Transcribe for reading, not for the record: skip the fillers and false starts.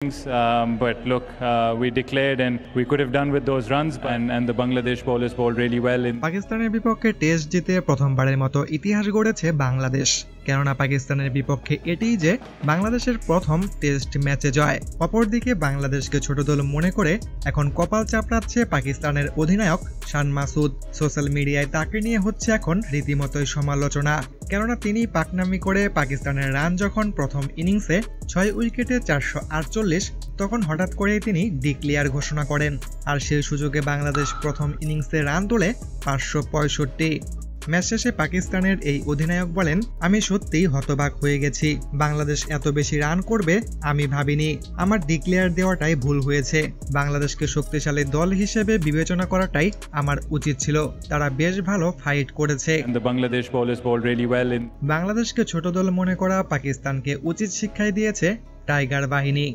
But look, we declared and we could have done with those runs, and the Bangladesh bowlers bowled really well. পাকিস্তানের বিপক্ষে test জিতে প্রথমবারের মতো ইতিহাস গড়েছে বাংলাদেশ, কেননা পাকিস্তানের বিপক্ষে এটিই যে বাংলাদেশের প্রথম টেস্ট ম্যাচে জয়। অপরদিকে বাংলাদেশকে ছোট দল মনে করে এখন কপাল চাপড়াচ্ছে পাকিস্তানের অধিনায়ক শান মাসুদ। সোশ্যাল মিডিয়ায় তাকে নিয়ে হচ্ছে এখন রীতিমতোই সমালোচনা, কেননা তিনি পাকনামি করে পাকিস্তানের রান যখন প্রথম ইনিংসে 6 উইকেটে 448, তখন হঠাৎ করেই তিনি ডিক্লেয়ার ঘোষণা করেন, আর সেই সুযোগে বাংলাদেশ প্রথম ইনিংসে রান তোলে 565। ম্যাচ শেষে পাকিস্তানের এই অধিনায়ক বলেন, আমি সত্যিই হতবাক হয়ে গেছি, বাংলাদেশ এত বেশি রান করবে আমি ভাবিনি, আমার ডিক্লেয়ার দেওয়াটাই ভুল হয়েছে, বাংলাদেশকে শক্তিশালী দল হিসেবে বিবেচনা করাটাই আমার উচিত ছিল, তারা বেশ ভালো ফাইট করেছে। বাংলাদেশকে ছোট দল মনে করা পাকিস্তানকে উচিত শিক্ষাই দিয়েছে টাইগার বাহিনী।